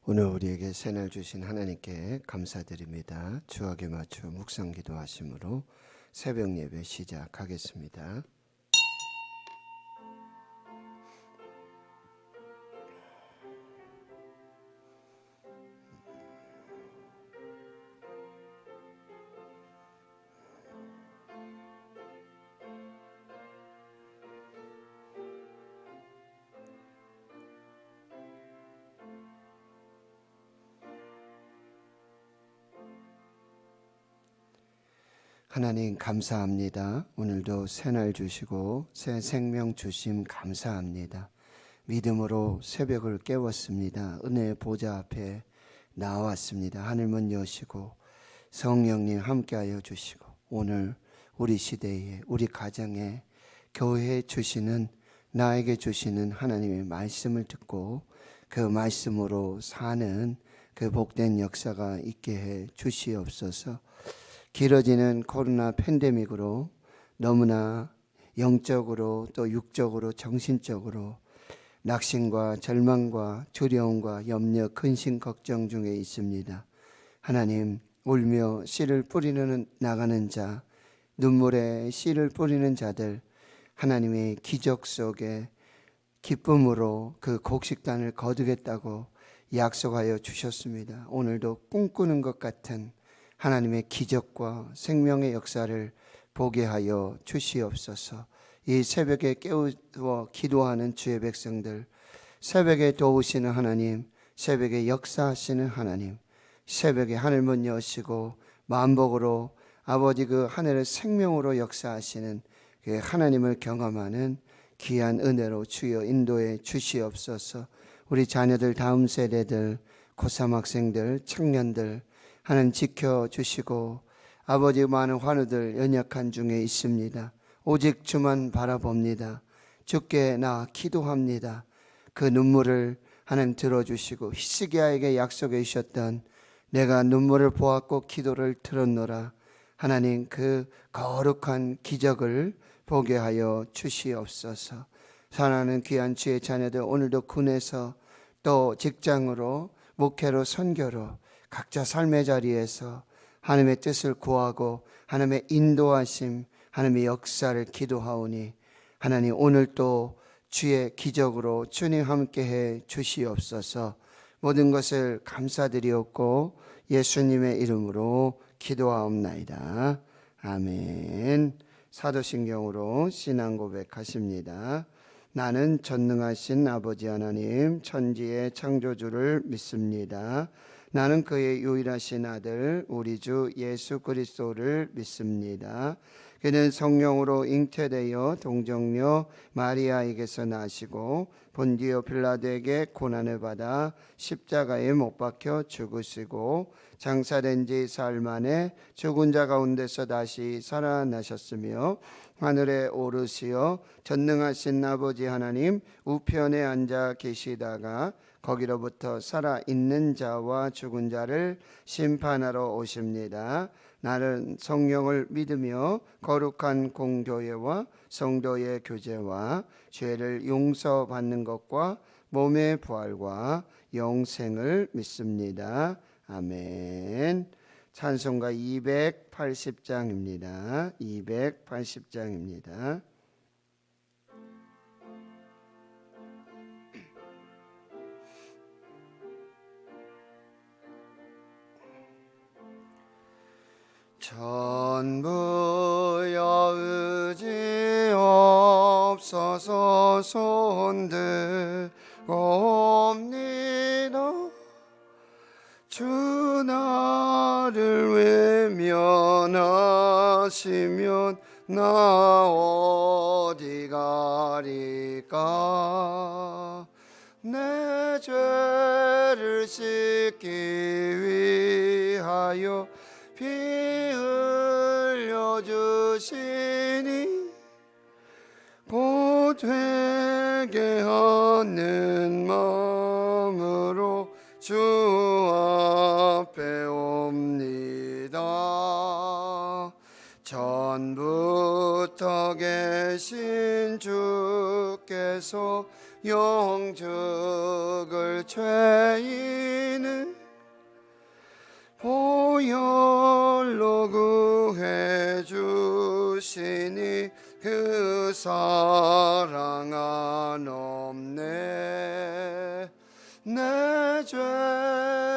오늘 우리에게 새날 주신 하나님께 감사드립니다. 주악에 맞춰 묵상 기도하심으로 새벽 예배 시작하겠습니다. 하나님 감사합니다. 오늘도 새날 주시고 새 생명 주심 감사합니다. 믿음으로 새벽을 깨웠습니다. 은혜의 보좌 앞에 나왔습니다. 하늘문 여시고 성령님 함께하여 주시고 오늘 우리 시대에 우리 가정에 교회에 주시는 나에게 주시는 하나님의 말씀을 듣고 그 말씀으로 사는 그 복된 역사가 있게 해 주시옵소서. 길어지는 코로나 팬데믹으로 너무나 영적으로 또 육적으로 정신적으로 낙심과 절망과 두려움과 염려, 근심, 걱정 중에 있습니다. 하나님, 울며 씨를 뿌리는 나가는 자, 눈물에 씨를 뿌리는 자들, 하나님의 기적 속에 기쁨으로 그 곡식단을 거두겠다고 약속하여 주셨습니다. 오늘도 꿈꾸는 것 같은 하나님의 기적과 생명의 역사를 보게 하여 주시옵소서. 이 새벽에 깨워 기도하는 주의 백성들, 새벽에 도우시는 하나님, 새벽에 역사하시는 하나님, 새벽에 하늘문 여시고 만복으로 아버지 그 하늘의 생명으로 역사하시는 그 하나님을 경험하는 귀한 은혜로 주여 인도해 주시옵소서. 우리 자녀들, 다음 세대들, 고3 학생들, 청년들 하나님 지켜주시고 아버지 많은 환우들 연약한 중에 있습니다. 오직 주만 바라봅니다. 주께 나 기도합니다. 그 눈물을 하나님 들어주시고 히스기야에게 약속해 주셨던 내가 눈물을 보았고 기도를 들었노라. 하나님 그 거룩한 기적을 보게 하여 주시옵소서. 사랑하는 귀한 주의 자녀들, 오늘도 군에서 또 직장으로 목회로 선교로 각자 삶의 자리에서 하나님의 뜻을 구하고 하나님의 인도하심, 하나님의 역사를 기도하오니 하나님 오늘 또 주의 기적으로 주님 함께해 주시옵소서. 모든 것을 감사드리옵고 예수님의 이름으로 기도하옵나이다. 아멘. 사도신경으로 신앙 고백하십니다. 나는 전능하신 아버지 하나님 천지의 창조주를 믿습니다. 나는 그의 유일하신 아들 우리 주 예수 그리스도를 믿습니다. 그는 성령으로 잉태되어 동정녀 마리아에게서 나시고 본디오 빌라도에게 고난을 받아 십자가에 못 박혀 죽으시고 장사된 지 사흘 만에 죽은 자 가운데서 다시 살아나셨으며 하늘에 오르시어 전능하신 아버지 하나님 우편에 앉아 계시다가 거기로부터 살아있는 자와 죽은 자를 심판하러 오십니다. 나는 성령을 믿으며 거룩한 공교회와 성도의 교제와 죄를 용서받는 것과 몸의 부활과 영생을 믿습니다. 아멘. 찬송가 280장입니다. 280장입니다. 전부여 의지 없어서 손들옵니다. 주 나를 외면하시면 나 어디 가리까. 내 죄를 씻기 위하여 피 흘려주시니 곧 회개하는 마음으로 주 앞에 옵니다. 전부터 계신 주께서 영적을 죄인을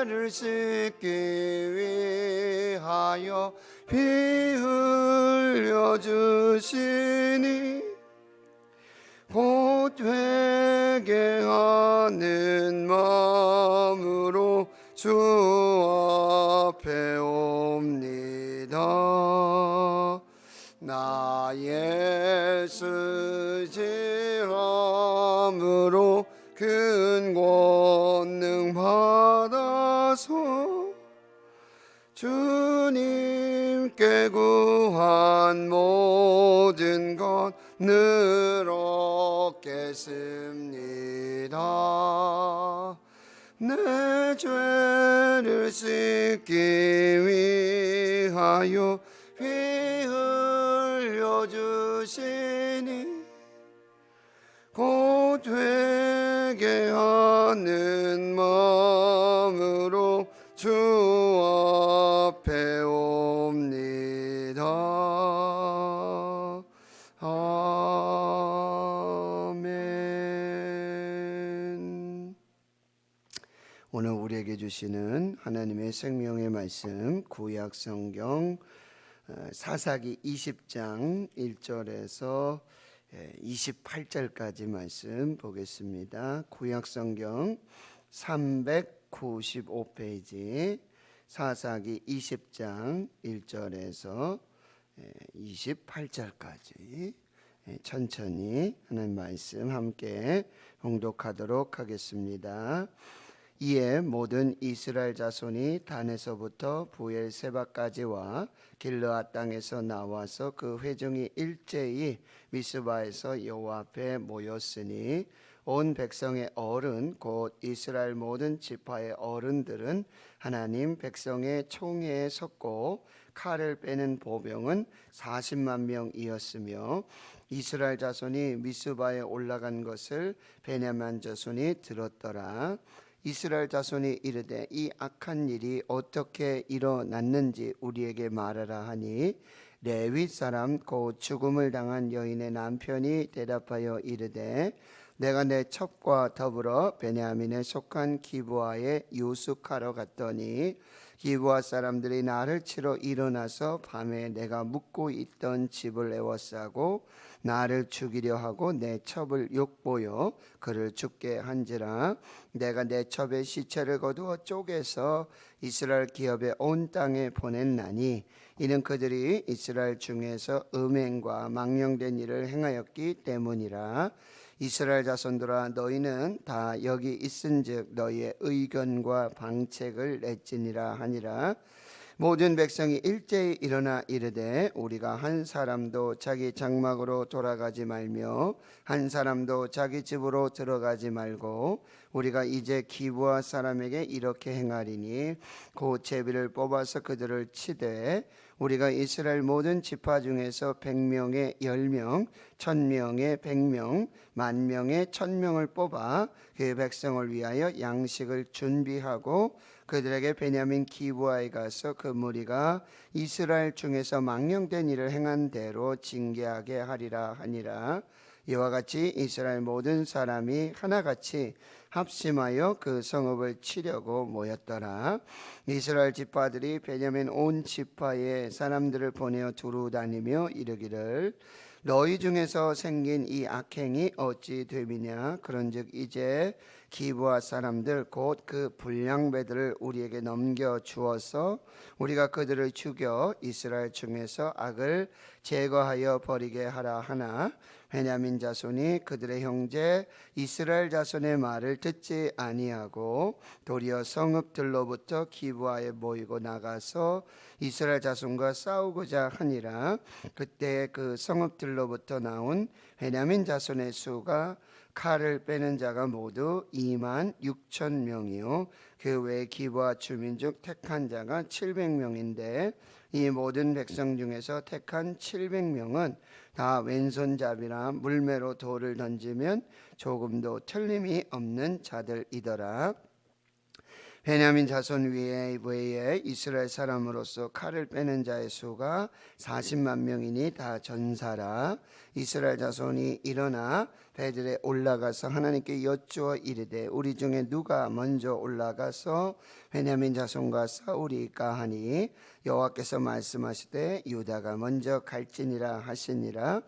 죄를 씻기 위하여 피 흘려 주시니 곧 회개하는 마음으로 주 앞에 옵니다. 나의 쓰지함으로 큰 권능 받아서 주님께 구한 모든 것 늘 얻겠습니다. 내 죄를 씻기 위하여 피 흘려 주시니 곧 회개하는 마음으로 주 앞에 옵니다. 아멘. 오늘 우리에게 주시는 하나님의 생명의 말씀, 구약 성경 사사기 20장 1절에서 28절까지 말씀 보겠습니다. 구약 성경 395페이지 사사기 20장 1절에서 28절까지 천천히 하나님 말씀 함께 봉독하도록 하겠습니다. 이에 모든 이스라엘 자손이 단에서부터 부엘세바까지와 길르앗 땅에서 나와서 그 회중이 일제히 미스바에서 여호와 앞에 모였으니 온 백성의 어른 곧 이스라엘 모든 지파의 어른들은 하나님 백성의 총회에 섰고 칼을 빼는 보병은 40만 명이었으며 이스라엘 자손이 미스바에 올라간 것을 베냐민 자손이 들었더라. 이스라엘 자손이 이르되 이 악한 일이 어떻게 일어났는지 우리에게 말하라 하니 레위 사람 곧 죽음을 당한 여인의 남편이 대답하여 이르되 내가 내 첩과 더불어 베냐민에 속한 기브아에 유숙하러 갔더니 기브아 사람들이 나를 치러 일어나서 밤에 내가 묵고 있던 집을 에워싸고 나를 죽이려 하고 내 첩을 욕보여 그를 죽게 한지라. 내가 내 첩의 시체를 거두어 쪼개서 이스라엘 기업의 온 땅에 보냈나니 이는 그들이 이스라엘 중에서 음행과 망령된 일을 행하였기 때문이라. 이스라엘 자손들아 너희는 다 여기 있은즉 너희의 의견과 방책을 낼지니라 하니라. 모든 백성이 일제히 일어나 이르되 우리가 한 사람도 자기 장막으로 돌아가지 말며 한 사람도 자기 집으로 들어가지 말고 우리가 이제 기브아 사람에게 이렇게 행하리니 곧 제비를 뽑아서 그들을 치되 우리가 이스라엘 모든 지파 중에서 100명에 10명, 1000명에 100명, 10,000명에 1000명을 뽑아 그 백성을 위하여 양식을 준비하고 그들에게 베냐민 기브아에 가서 그 무리가 이스라엘 중에서 망령된 일을 행한 대로 징계하게 하리라 하니라. 이와 같이 이스라엘 모든 사람이 하나같이 합심하여 그 성읍을 치려고 모였더라. 이스라엘 지파들이 베냐민 온 지파의 사람들을 보내어 두루 다니며 이르기를 너희 중에서 생긴 이 악행이 어찌 됨이냐. 그런즉 이제 기브아 사람들 곧 그 불량배들을 우리에게 넘겨 주어서 우리가 그들을 죽여 이스라엘 중에서 악을 제거하여 버리게 하라 하나 베냐민 자손이 그들의 형제 이스라엘 자손의 말을 듣지 아니하고 도리어 성읍들로부터 기브아에 모이고 나가서 이스라엘 자손과 싸우고자 하니라. 그때 그 성읍들로부터 나온 베냐민 자손의 수가 칼을 빼는 자가 모두 26,000명이요 그 외 기브아 주민 중 택한 자가 700명인데 이 모든 백성 중에서 택한 700명은 다 왼손잡이라 물매로 돌을 던지면 조금도 틀림이 없는 자들이더라. 베냐민 자손 외에 이스라엘 사람으로서 칼을 빼는 자의 수가 40만 명이니 다 전사라. 이스라엘 자손이 일어나 베들에 올라가서 하나님께 여쭈어 이르되 우리 중에 누가 먼저 올라가서 베냐민 자손과 싸우리까 하니 여호와께서 말씀하시되 유다가 먼저 갈지니라 하시니라.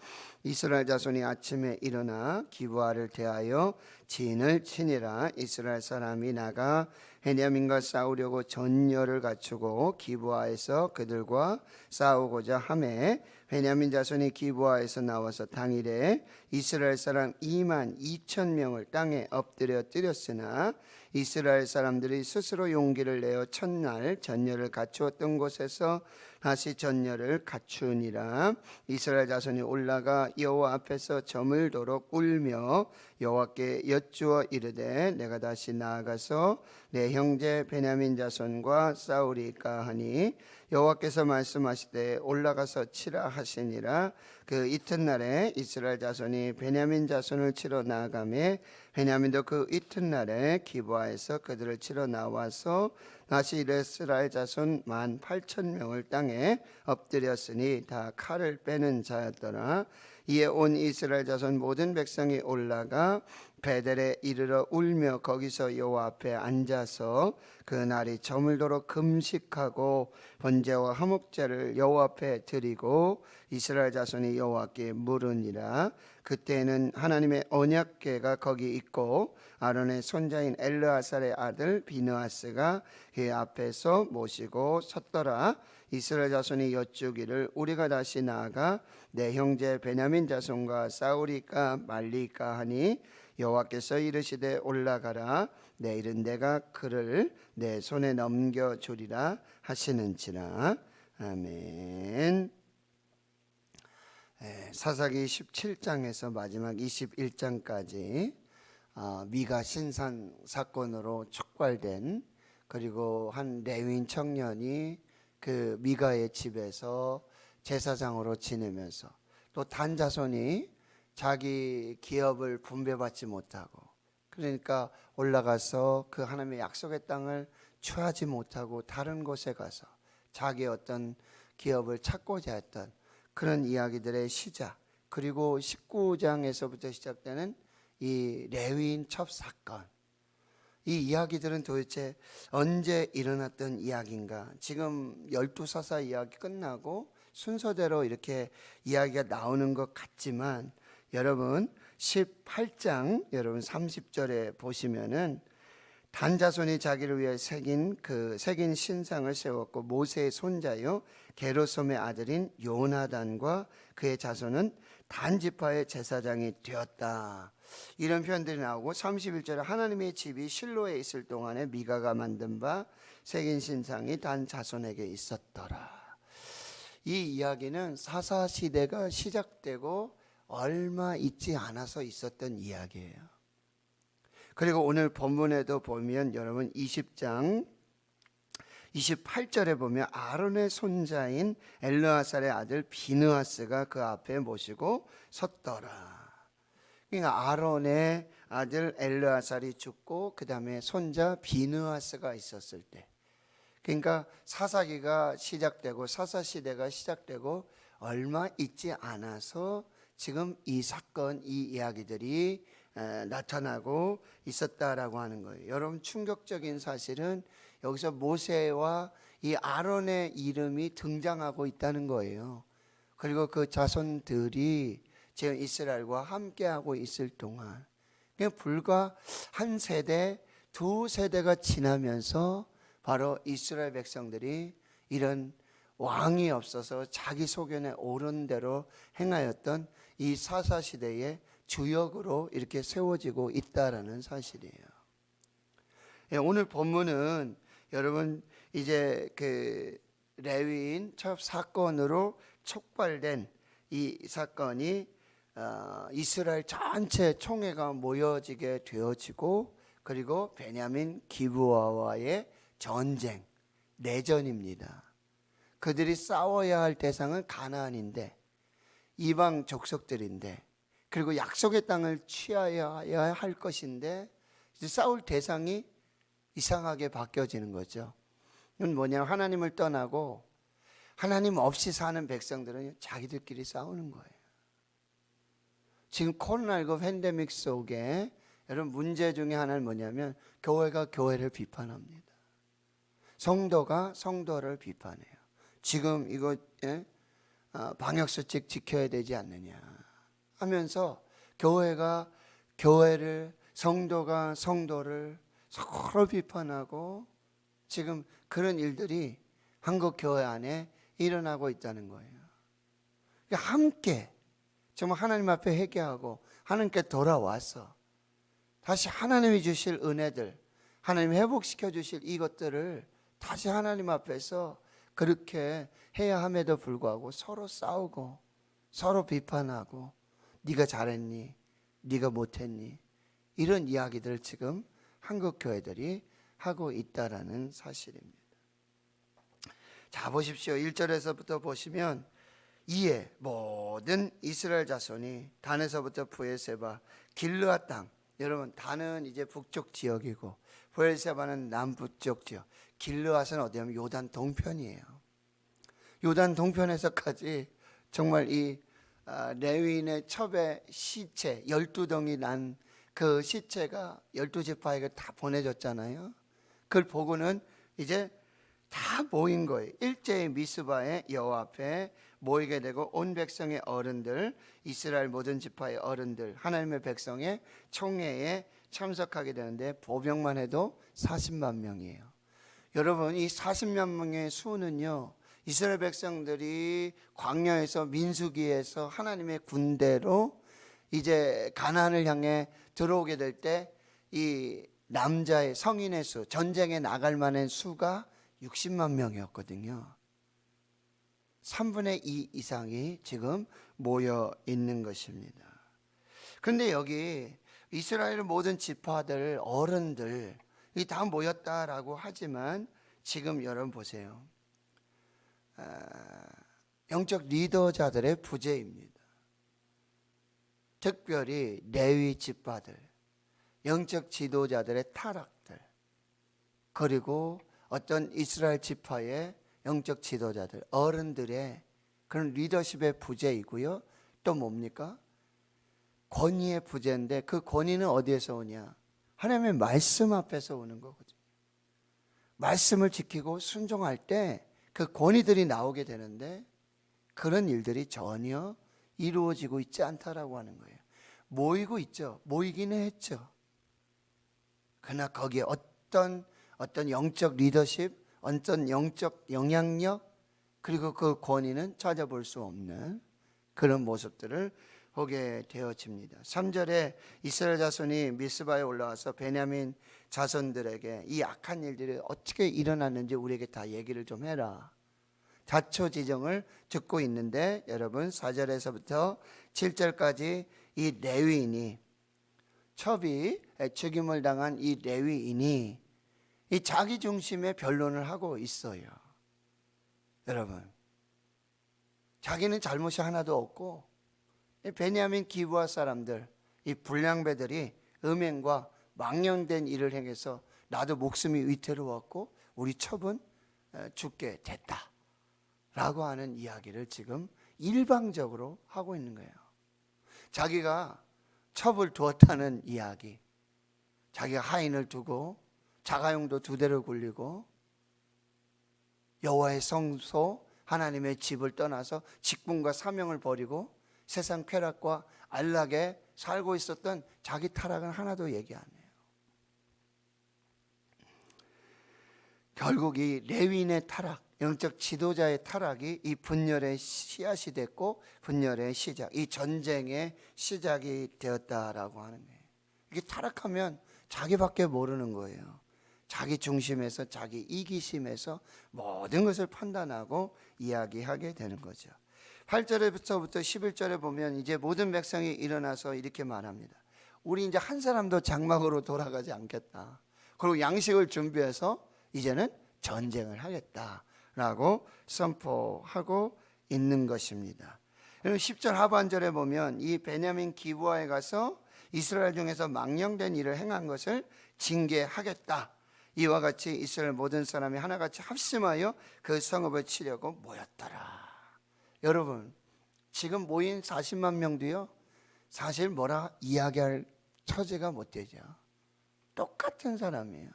이스라엘 자손이 아침에 일어나 기브아를 대하여 진을 치니라. 이스라엘 사람이 나가 베냐민과 싸우려고 전열을 갖추고 기브아에서 그들과 싸우고자 하매 베냐민 자손이 기브아에서 나와서 당일에 이스라엘 사람 2만 2천 명을 땅에 엎드려 뜨렸으나 이스라엘 사람들이 스스로 용기를 내어 첫날 전열을 갖추었던 곳에서 다시 전열을 갖추니라. 이스라엘 자손이 올라가 여호와 앞에서 저물도록 울며 여호와께 여쭈어 이르되 내가 다시 나아가서 내 형제 베냐민 자손과 싸우리까 하니 여호와께서 말씀하시되 올라가서 치라 하시니라. 그 이튿날에 이스라엘 자손이 베냐민 자손을 치러 나아가매 베냐민도 그 이튿날에 기브아에서 그들을 치러 나와서 다시 이스라엘 자손 18,000명을 땅에 엎드렸으니 다 칼을 빼는 자였더라. 이에 온 이스라엘 자손 모든 백성이 올라가 베델에 이르러 울며 거기서 여호와 앞에 앉아서 그 날이 저물도록 금식하고 번제와 화목제를 여호와 앞에 드리고 이스라엘 자손이 여호와께 물으니라. 그때는 하나님의 언약궤가 거기 있고 아론의 손자인 엘르아살의 아들 비느하스가 그 앞에서 모시고 섰더라. 이스라엘 자손이 여쭈기를 우리가 다시 나아가 내 형제 베냐민 자손과 싸우리까 말리까 하니 여호와께서 이르시되 올라가라. 내일은 내가 그를 내 손에 넘겨주리라 하시는지라. 아멘. 사사기 17장에서 마지막 21장까지 미가 신산 사건으로 촉발된, 그리고 한 레위인 청년이 그 미가의 집에서 제사장으로 지내면서 또 단 자손이 자기 기업을 분배받지 못하고, 그러니까 올라가서 그 하나님의 약속의 땅을 취하지 못하고 다른 곳에 가서 자기의 어떤 기업을 찾고자 했던 그런 이야기들의 시작, 그리고 19장에서부터 시작되는 이 레위인 첩 사건, 이 이야기들은 도대체 언제 일어났던 이야기인가? 지금 12사사 이야기 끝나고 순서대로 이렇게 이야기가 나오는 것 같지만 여러분 18장 여러분 30절에 보시면은 단 자손이 자기를 위해 새긴 신상을 세웠고 모세의 손자요 게르솜의 아들인 요나단과 그의 자손은 단 지파의 제사장이 되었다. 이런 표현들이 나오고 31절에 하나님의 집이 실로에 있을 동안에 미가가 만든 바 새긴 신상이 단 자손에게 있었더라. 이 이야기는 사사 시대가 시작되고 얼마 있지 않아서 있었던 이야기예요. 그리고 오늘 본문에도 보면 여러분 20장 28절에 보면 아론의 손자인 엘르아살의 아들 비느하스가 그 앞에 모시고 섰더라. 그러니까 아론의 아들 엘르아살이 죽고 그 다음에 손자 비느하스가 있었을 때, 그러니까 사사기가 시작되고 사사시대가 시작되고 얼마 있지 않아서 지금 이 사건, 이 이야기들이 나타나고 있었다라고 하는 거예요. 여러분 충격적인 사실은 여기서 모세와 이 아론의 이름이 등장하고 있다는 거예요. 그리고 그 자손들이 지금 이스라엘과 함께하고 있을 동안 불과 한 세대, 두 세대가 지나면서 바로 이스라엘 백성들이 이런 왕이 없어서 자기 소견에 옳은 대로 행하였던 이 사사시대의 주역으로 이렇게 세워지고 있다라는 사실이에요. 오늘 본문은 여러분 이제 그 레위인 첩 사건으로 촉발된 이 사건이 이스라엘 전체 총회가 모여지게 되어지고, 그리고 베냐민 기브아와의 전쟁, 내전입니다. 그들이 싸워야 할 대상은 가나안인데, 이방 족속들인데, 그리고 약속의 땅을 취하여야 할 것인데 이제 싸울 대상이 이상하게 바뀌어지는 거죠. 이건 뭐냐면 하나님을 떠나고 하나님 없이 사는 백성들은 자기들끼리 싸우는 거예요. 지금 코로나19 팬데믹 속에 여러분 문제 중에 하나는 뭐냐면 교회가 교회를 비판합니다. 성도가 성도를 비판해요. 지금 이거 방역수칙 지켜야 되지 않느냐 하면서 교회가 교회를, 성도가 성도를 서로 비판하고 지금 그런 일들이 한국 교회 안에 일어나고 있다는 거예요. 함께 정말 하나님 앞에 회개하고 하나님께 돌아와서 다시 하나님이 주실 은혜들, 하나님 회복시켜 주실 이것들을 다시 하나님 앞에서 그렇게 해야 함에도 불구하고 서로 싸우고 서로 비판하고 네가 잘했니? 네가 못했니? 이런 이야기들을 지금 한국 교회들이 하고 있다라는 사실입니다. 자, 보십시오. 1절에서부터 보시면 이에 모든 이스라엘 자손이 단에서부터 브엘세바 길르앗 땅, 여러분 단은 이제 북쪽 지역이고 브엘세바는 남북쪽 지역, 길르앗은 어디냐면 요단 동편이에요. 요단 동편에서까지 정말 이 레위인의 첩의 시체 12덩이 난 그 시체가 12지파에게 다 보내졌잖아요. 그걸 보고는 이제 다 모인 거예요. 일제히 미스바의 여호와 앞에 모이게 되고 온 백성의 어른들, 이스라엘 모든 지파의 어른들, 하나님의 백성의 총회에 참석하게 되는데 보병만 해도 40만 명이에요. 여러분, 이 40만 명의 수는요, 이스라엘 백성들이 광야에서 민수기에서 하나님의 군대로 이제 가나안을 향해 들어오게 될 때 이 남자의 성인의 수, 전쟁에 나갈 만한 수가 60만 명이었거든요. 3분의 2 이상이 지금 모여 있는 것입니다. 그런데 여기 이스라엘 모든 지파들, 어른들 이 다 모였다라고 하지만 지금 여러분 보세요. 영적 리더자들의 부재입니다. 특별히 레위 지파들, 영적 지도자들의 타락들, 그리고 어떤 이스라엘 지파의 영적 지도자들, 어른들의 그런 리더십의 부재이고요. 또 뭡니까? 권위의 부재인데 그 권위는 어디에서 오냐? 하나님의 말씀 앞에서 오는 거거든요. 말씀을 지키고 순종할 때 그 권위들이 나오게 되는데 그런 일들이 전혀 이루어지고 있지 않다라고 하는 거예요. 모이고 있죠. 모이기는 했죠. 그러나 거기에 어떤 영적 리더십, 어떤 영적 영향력, 그리고 그 권위는 찾아볼 수 없는 그런 모습들을 보게 되어집니다. 3절에 이스라엘 자손이 미스바에 올라와서 베냐민 자손들에게 이 악한 일들이 어떻게 일어났는지 우리에게 다 얘기를 좀 해라. 자초지정을 듣고 있는데 여러분 4절에서부터 7절까지 이 레위인이, 첩이 죽임을 당한 이 레위인이 이 자기 중심의 변론을 하고 있어요. 여러분, 자기는 잘못이 하나도 없고 베냐민 기브아 사람들, 이 불량배들이 음행과 망령된 일을 행해서 나도 목숨이 위태로웠고 우리 첩은 죽게 됐다 라고 하는 이야기를 지금 일방적으로 하고 있는 거예요. 자기가 첩을 두었다는 이야기, 자기가 하인을 두고 자가용도 2대를 굴리고 여호와의 성소 하나님의 집을 떠나서 직분과 사명을 버리고 세상 쾌락과 안락에 살고 있었던 자기 타락은 하나도 얘기 안 해요. 결국 이 레위인의 타락, 영적 지도자의 타락이 이 분열의 씨앗이 됐고 분열의 시작, 이 전쟁의 시작이 되었다라고 하는 거예요. 이게 타락하면 자기밖에 모르는 거예요. 자기 중심에서, 자기 이기심에서 모든 것을 판단하고 이야기하게 되는 거죠. 8절부터 11절에 보면 이제 모든 백성이 일어나서 이렇게 말합니다. 우리 이제 한 사람도 장막으로 돌아가지 않겠다. 그리고 양식을 준비해서 이제는 전쟁을 하겠다라고 선포하고 있는 것입니다. 10절 하반절에 보면 이 베냐민 기브아에 가서 이스라엘 중에서 망령된 일을 행한 것을 징계하겠다. 이와 같이 이스라엘 모든 사람이 하나같이 합심하여 그 성읍을 치려고 모였더라. 여러분, 지금 모인 40만 명도요, 사실 뭐라 이야기할 처지가 못 되죠. 똑같은 사람이에요.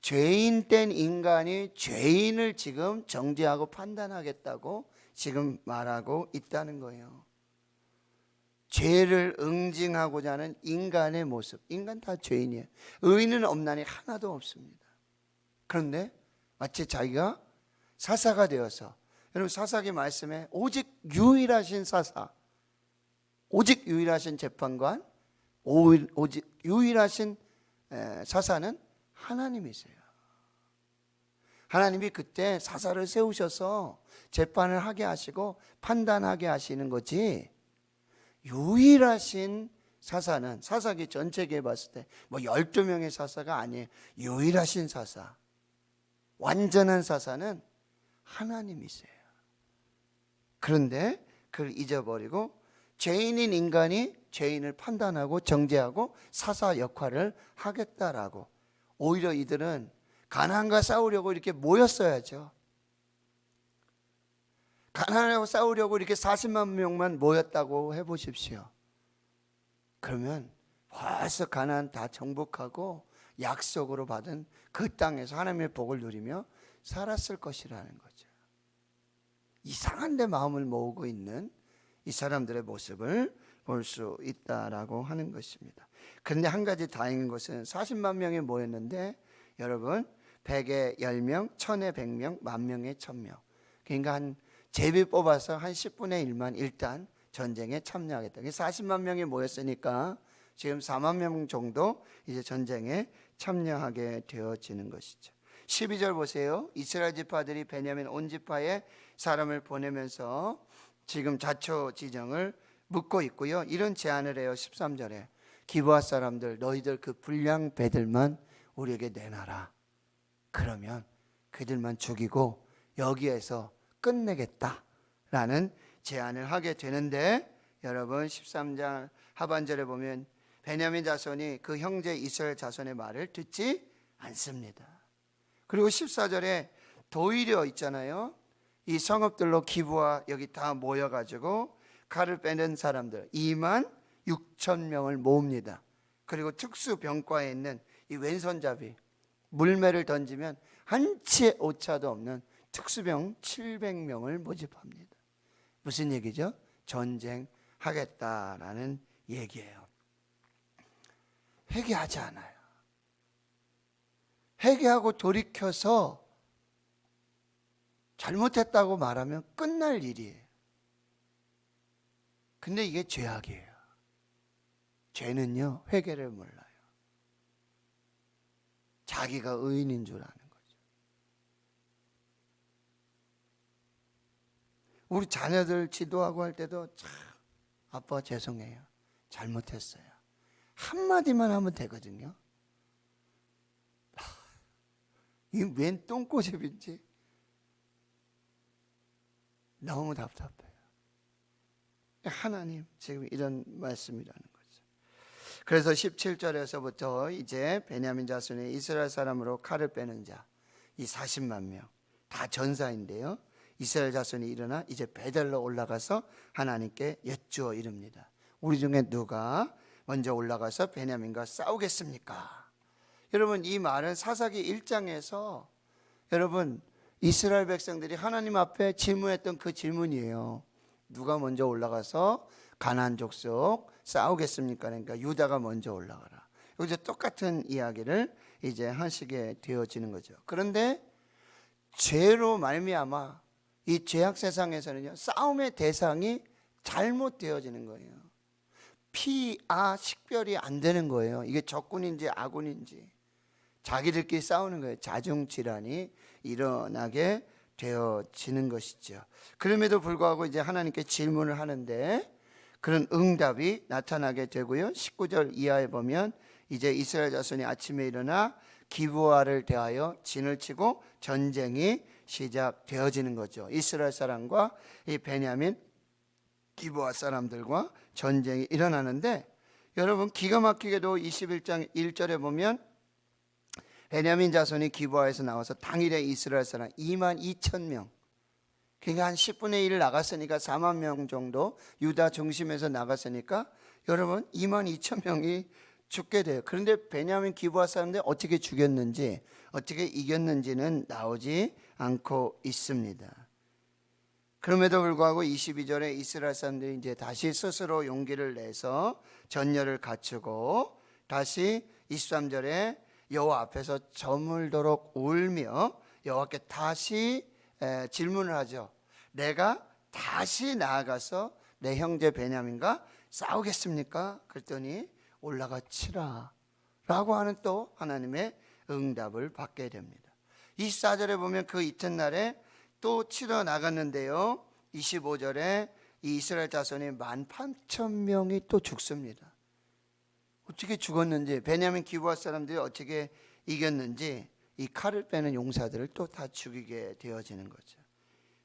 죄인된 인간이 죄인을 지금 정죄하고 판단하겠다고 지금 말하고 있다는 거예요. 죄를 응징하고자 하는 인간의 모습. 인간 다 죄인이에요. 의인은 없나니 하나도 없습니다. 그런데 마치 자기가 사사가 되어서, 여러분 사사기 말씀에 오직 유일하신 사사, 오직 유일하신 재판관, 오직 유일하신 사사는 하나님이세요. 하나님이 그때 사사를 세우셔서 재판을 하게 하시고 판단하게 하시는 거지, 유일하신 사사는, 사사기 전체에 봤을 때 뭐 12명의 사사가 아니에요. 유일하신 사사, 완전한 사사는 하나님이세요. 그런데 그걸 잊어버리고 죄인인 인간이 죄인을 판단하고 정죄하고 사사 역할을 하겠다라고, 오히려 이들은 가나안과 싸우려고 이렇게 모였어야죠. 가나안하고 싸우려고 이렇게 40만 명만 모였다고 해보십시오. 그러면 벌써 가나안 다 정복하고 약속으로 받은 그 땅에서 하나님의 복을 누리며 살았을 것이라는 거죠. 이상한 데 마음을 모으고 있는 이 사람들의 모습을 볼 수 있다라고 하는 것입니다. 그런데 한 가지 다행인 것은 40만 명이 모였는데 여러분, 100에 10명, 1000에 100명, 10,000에 1000명, 그러니까 한 제비 뽑아서 한 10분의 1만 일단 전쟁에 참여하겠다. 40만 명이 모였으니까 지금 4만 명 정도 이제 전쟁에 참여하게 되어지는 것이죠. 12절 보세요. 이스라엘 지파들이 베냐민 온 지파에 사람을 보내면서 지금 자초지정을 묻고 있고요. 이런 제안을 해요. 13절에 기브아 사람들, 너희들 그 불량 배들만 우리에게 내놔라. 그러면 그들만 죽이고 여기에서 끝내겠다라는 제안을 하게 되는데, 여러분 13장 하반절에 보면 베냐민 자손이 그 형제 이스라엘 자손의 말을 듣지 않습니다. 그리고 14절에 도리어 있잖아요. 이 성읍들로 기브아 여기 다 모여가지고 칼을 빼는 사람들 26,000명을 모읍니다. 그리고 특수병과에 있는 이 왼손잡이, 물매를 던지면 한치의 오차도 없는 특수병 700명을 모집합니다. 무슨 얘기죠? 전쟁하겠다라는 얘기예요. 회개하지 않아요. 회개하고 돌이켜서 잘못했다고 말하면 끝날 일이에요. 근데 이게 죄악이에요. 죄는요, 회개를 몰라요. 자기가 의인인 줄 아는 거죠. 우리 자녀들 지도하고 할 때도 참, 아빠 죄송해요, 잘못했어요, 한마디만 하면 되거든요. 이 웬 똥꼬집인지 너무 답답해요. 하나님 지금 이런 말씀이라는 거죠. 그래서 17절에서부터 이제 베냐민 자손의 이스라엘 사람으로 칼을 빼는 자, 이 40만 명 다 전사인데요, 이스라엘 자손이 일어나 이제 베델로 올라가서 하나님께 여쭈어 이릅니다. 우리 중에 누가 먼저 올라가서 베냐민과 싸우겠습니까? 여러분, 이 말은 사사기 1장에서 여러분 이스라엘 백성들이 하나님 앞에 질문했던 그 질문이에요. 누가 먼저 올라가서 가나안 족속 싸우겠습니까? 그러니까 유다가 먼저 올라가라. 여기서 똑같은 이야기를 이제 하시게 되어지는 거죠. 그런데 죄로 말미암아 이 죄악 세상에서는요, 싸움의 대상이 잘못되어지는 거예요. 피아 식별이 안 되는 거예요. 이게 적군인지 아군인지 자기들끼리 싸우는 거예요. 자중질환이 일어나게 되어지는 것이죠. 그럼에도 불구하고 이제 하나님께 질문을 하는데 그런 응답이 나타나게 되고요. 19절 이하에 보면 이제 이스라엘 자손이 아침에 일어나 기브아를 대하여 진을 치고 전쟁이 시작되어지는 거죠. 이스라엘 사람과 이 베냐민 기브아 사람들과 전쟁이 일어나는데, 여러분 기가 막히게도 21장 1절에 보면 베냐민 자손이 기브아에서 나와서 당일에 이스라엘 사람 2만 2천 명, 그러니까 한 10분의 1 나갔으니까 4만 명 정도, 유다 중심에서 나갔으니까 여러분 2만 2천 명이 죽게 돼요. 그런데 베냐민 기브아 사람들 어떻게 죽였는지, 어떻게 이겼는지는 나오지 않고 있습니다. 그럼에도 불구하고 22절에 이스라엘 사람들이 이제 다시 스스로 용기를 내서 전열을 갖추고 다시 23절에 여호와 앞에서 저물도록 울며 여호와께 다시 질문을 하죠. 내가 다시 나아가서 내 형제 베냐민과 싸우겠습니까? 그랬더니 올라가 치라 라고 하는 또 하나님의 응답을 받게 됩니다. 24절에 보면 그 이튿날에 또 치러 나갔는데요, 25절에 이 이스라엘 자손이 18,000명이 또 죽습니다. 어떻게 죽었는지, 베냐민 기브아 사람들이 어떻게 이겼는지 이 칼을 빼는 용사들을 또 다 죽이게 되어지는 거죠.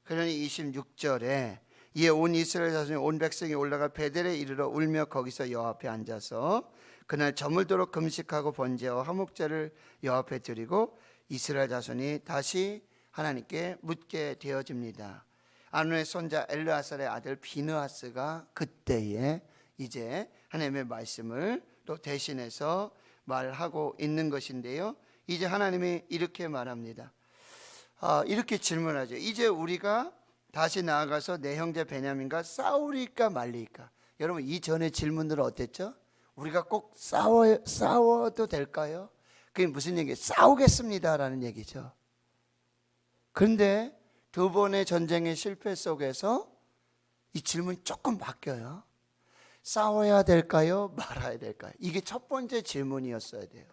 그러니 26절에 이에 온 이스라엘 자손이 온 백성이 올라가 베델에 이르러 울며 거기서 여호와 앞에 앉아서 그날 저물도록 금식하고 번제와 화목제를 여호와 앞에 드리고 이스라엘 자손이 다시 하나님께 묻게 되어집니다. 아론의 손자 엘르아살의 아들 비느하스가 그때에 이제 하나님의 말씀을 또 대신해서 말하고 있는 것인데요, 이제 하나님이 이렇게 말합니다. 이렇게 질문하죠. 이제 우리가 다시 나아가서 내 형제 베냐민과 싸우리까 말리까? 여러분, 이전의 질문들은 어땠죠? 우리가 꼭 싸워도 될까요? 그게 무슨 얘기예요? 싸우겠습니다라는 얘기죠. 그런데 두 번의 전쟁의 실패 속에서 이 질문이 조금 바뀌어요. 싸워야 될까요? 말아야 될까요? 이게 첫 번째 질문이었어야 돼요.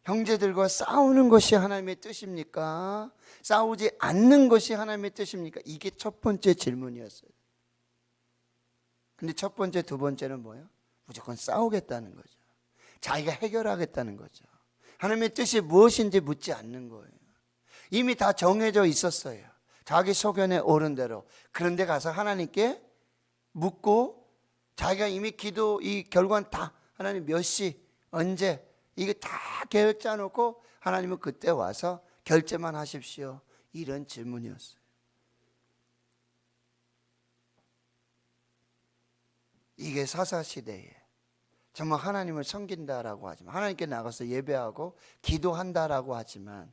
형제들과 싸우는 것이 하나님의 뜻입니까? 싸우지 않는 것이 하나님의 뜻입니까? 이게 첫 번째 질문이었어요. 근데 첫 번째, 두 번째는 뭐예요? 무조건 싸우겠다는 거죠. 자기가 해결하겠다는 거죠. 하나님의 뜻이 무엇인지 묻지 않는 거예요. 이미 다 정해져 있었어요. 자기 소견에 오른 대로. 그런데 가서 하나님께 묻고 자기가 이미 기도 이 결과는 다 하나님 몇 시, 언제 이게 다 계획 짜놓고 하나님은 그때 와서 결제만 하십시오. 이런 질문이었어요. 이게 사사시대에 정말 하나님을 섬긴다라고 하지만, 하나님께 나가서 예배하고 기도한다라고 하지만,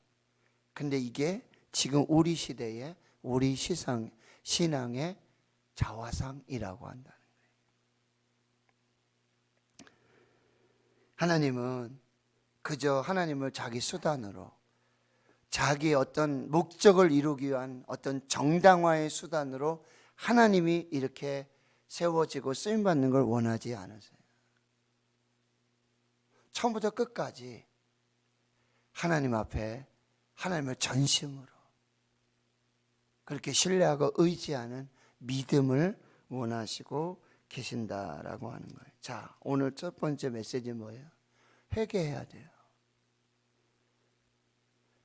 근데 이게 지금 우리 시대에 우리 신앙의 자화상이라고 한다는 거예요. 하나님은 그저 하나님을 자기 수단으로, 자기의 어떤 목적을 이루기 위한 어떤 정당화의 수단으로 하나님이 이렇게 세워지고 쓰임받는 걸 원하지 않으세요. 처음부터 끝까지 하나님 앞에 하나님을 전심으로 그렇게 신뢰하고 의지하는 믿음을 원하시고 계신다라고 하는 거예요. 자, 오늘 첫 번째 메시지 뭐예요? 회개해야 돼요.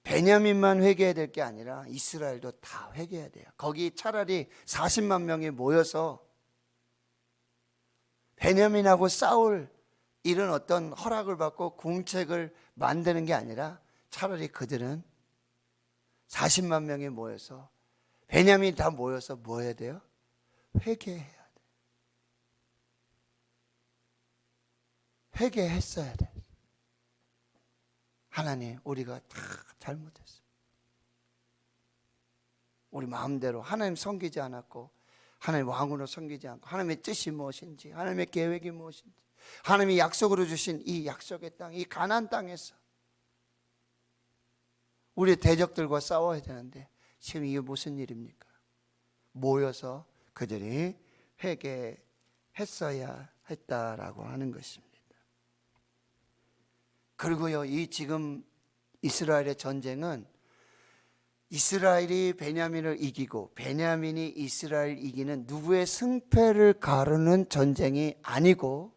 베냐민만 회개해야 될 게 아니라 이스라엘도 다 회개해야 돼요. 거기 차라리 40만 명이 모여서 베냐민하고 싸울 이런 어떤 허락을 받고 궁책을 만드는 게 아니라 차라리 그들은 40만 명이 모여서, 베냐민이 다 모여서 뭐 해야 돼요? 회개해야 돼요. 회개했어야 돼요. 하나님, 우리가 다 잘못했어요. 우리 마음대로 하나님 섬기지 않았고, 하나님 왕으로 섬기지 않고, 하나님의 뜻이 무엇인지, 하나님의 계획이 무엇인지, 하나님이 약속으로 주신 이 약속의 땅, 이 가나안 땅에서 우리 대적들과 싸워야 되는데 지금 이게 무슨 일입니까? 모여서 그들이 회개했어야 했다라고 하는 것입니다. 그리고요, 이 지금 이스라엘의 전쟁은 이스라엘이 베냐민을 이기고 베냐민이 이스라엘 이기는 누구의 승패를 가르는 전쟁이 아니고,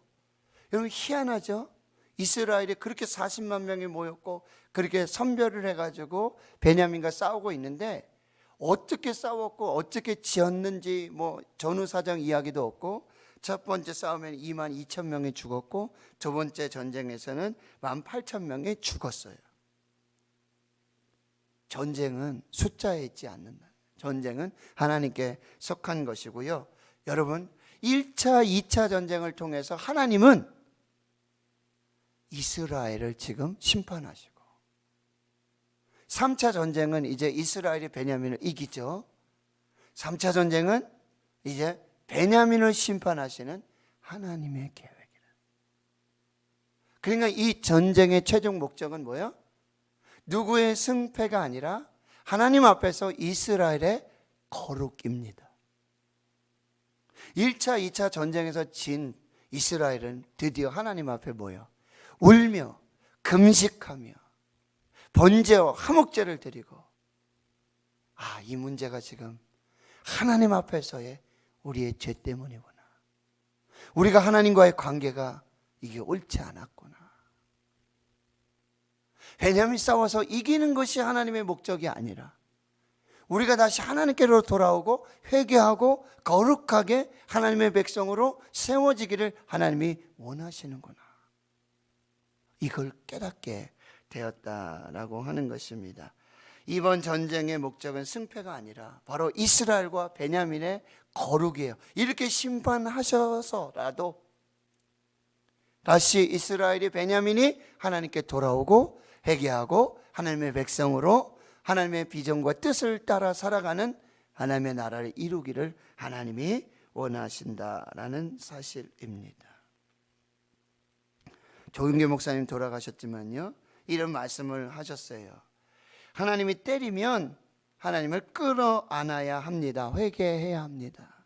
여러분 희한하죠? 이스라엘이 그렇게 40만 명이 모였고 그렇게 선별을 해가지고 베냐민과 싸우고 있는데, 어떻게 싸웠고 어떻게 지었는지 뭐 전후사정 이야기도 없고 첫 번째 싸움에는 2만 2천 명이 죽었고 두 번째 전쟁에서는 1만 8천 명이 죽었어요. 전쟁은 숫자에 있지 않는다. 전쟁은 하나님께 속한 것이고요. 여러분, 1차, 2차 전쟁을 통해서 하나님은 이스라엘을 지금 심판하시고 3차 전쟁은 이제 이스라엘이 베냐민을 이기죠. 3차 전쟁은 이제 베냐민을 심판하시는 하나님의 계획이다. 그러니까 이 전쟁의 최종 목적은 뭐예요? 누구의 승패가 아니라 하나님 앞에서 이스라엘의 거룩입니다. 1차, 2차 전쟁에서 진 이스라엘은 드디어 하나님 앞에 모여 울며 금식하며 번제와 화목제를 드리고 이 문제가 지금 하나님 앞에서의 우리의 죄 때문이구나. 우리가 하나님과의 관계가 이게 옳지 않았구나. 베냐민 싸워서 이기는 것이 하나님의 목적이 아니라 우리가 다시 하나님께로 돌아오고 회개하고 거룩하게 하나님의 백성으로 세워지기를 하나님이 원하시는구나. 이걸 깨닫게 되었다라고 하는 것입니다. 이번 전쟁의 목적은 승패가 아니라 바로 이스라엘과 베냐민의 거룩이에요. 이렇게 심판하셔서라도 다시 이스라엘이 베냐민이 하나님께 돌아오고 회개하고 하나님의 백성으로 하나님의 비전과 뜻을 따라 살아가는 하나님의 나라를 이루기를 하나님이 원하신다라는 사실입니다. 조윤계 목사님 돌아가셨지만요, 이런 말씀을 하셨어요. 하나님이 때리면 하나님을 끌어안아야 합니다. 회개해야 합니다.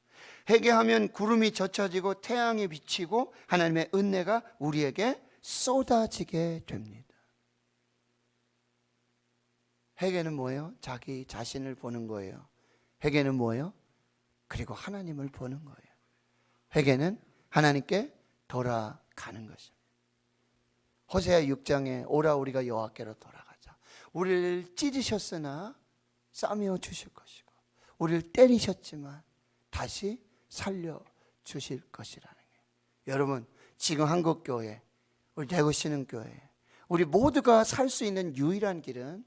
회개하면 구름이 젖혀지고 태양이 비치고 하나님의 은혜가 우리에게 쏟아지게 됩니다. 회개는 뭐예요? 자기 자신을 보는 거예요. 회개는 뭐예요? 그리고 하나님을 보는 거예요. 회개는 하나님께 돌아가는 것입니다. 호세아 6장에 오라 우리가 여호와께로 돌아가자. 우리를 찢으셨으나 싸매어 주실 것이고 우리를 때리셨지만 다시 살려주실 것이라는 거예요. 여러분, 지금 한국교회, 우리 대구신흥교회, 우리 모두가 살 수 있는 유일한 길은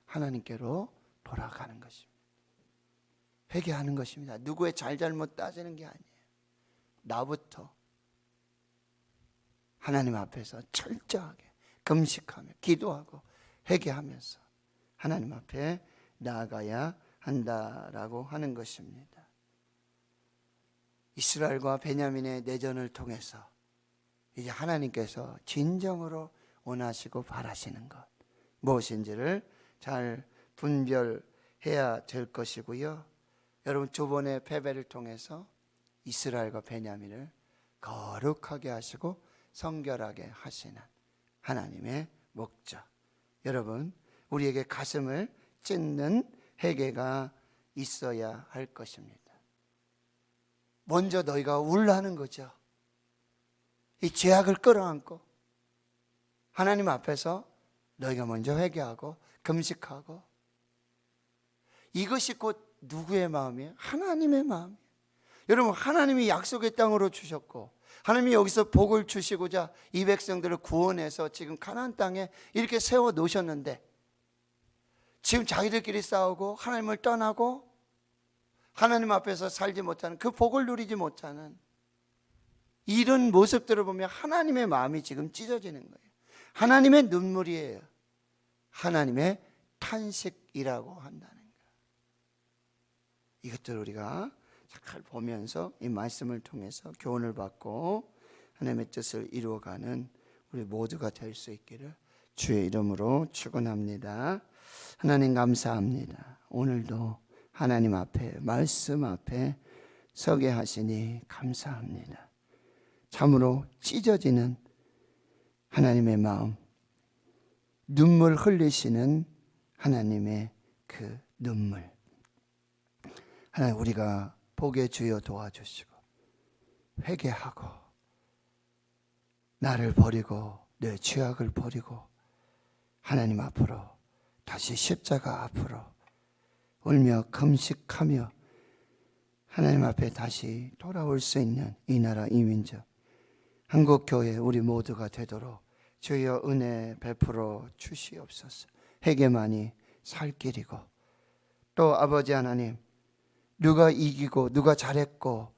하나님께로 돌아가는 것입니다. 회개하는 것입니다. 누구의 잘잘못 따지는 게 아니에요. 나부터 하나님 앞에서 철저하게 금식하며 기도하고 회개하면서 하나님 앞에 나아가야 한다라고 하는 것입니다. 이스라엘과 베냐민의 내전을 통해서 이제 하나님께서 진정으로 원하시고 바라시는 것 무엇인지를 잘 분별해야 될 것이고요. 여러분, 두 번의 패배를 통해서 이스라엘과 베냐민을 거룩하게 하시고 성결하게 하시는 하나님의 목적. 여러분, 우리에게 가슴을 찢는 회개가 있어야 할 것입니다. 먼저 너희가 울라는 거죠. 이 죄악을 끌어안고 하나님 앞에서 너희가 먼저 회개하고 금식하고, 이것이 곧 누구의 마음이에요? 하나님의 마음이에요. 여러분, 하나님이 약속의 땅으로 주셨고 하나님이 여기서 복을 주시고자 이 백성들을 구원해서 지금 가나안 땅에 이렇게 세워 놓으셨는데 지금 자기들끼리 싸우고 하나님을 떠나고 하나님 앞에서 살지 못하는, 그 복을 누리지 못하는 이런 모습들을 보면 하나님의 마음이 지금 찢어지는 거예요. 하나님의 눈물이에요. 하나님의 탄식이라고 한다는 거예요. 이것들을 우리가 잘 보면서 이 말씀을 통해서 교훈을 받고 하나님의 뜻을 이루어가는 우리 모두가 될 수 있기를 주의 이름으로 축원합니다. 하나님 감사합니다. 오늘도 하나님 앞에, 말씀 앞에 서게 하시니 감사합니다. 참으로 찢어지는 하나님의 마음, 눈물 흘리시는 하나님의 그 눈물, 하나님 우리가 보게 주여 도와주시고 회개하고 나를 버리고 내 죄악을 버리고 하나님 앞으로 다시 십자가 앞으로 울며 금식하며 하나님 앞에 다시 돌아올 수 있는 이 나라 이 민족 한국교회 우리 모두가 되도록 주여 은혜 베풀어 주시옵소서. 회개만이 살 길이고, 또 아버지 하나님, 누가 이기고 누가 잘했고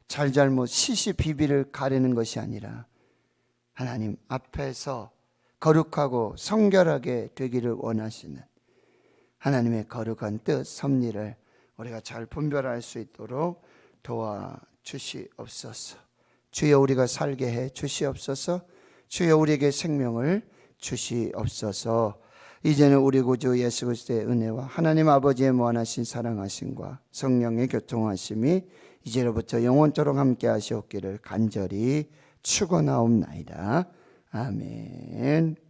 잘잘못 시시비비를 가리는 것이 아니라 하나님 앞에서 거룩하고 성결하게 되기를 원하시는 하나님의 거룩한 뜻 섭리를 우리가 잘 분별할 수 있도록 도와주시옵소서. 주여 우리가 살게 해 주시옵소서. 주여 우리에게 생명을 주시옵소서. 이제는 우리 구주 예수 그리스도의 은혜와 하나님 아버지의 무한하신 사랑하심과 성령의 교통하심이 이제로부터 영원토록 함께 하시옵기를 간절히 축원하옵나이다. 아멘.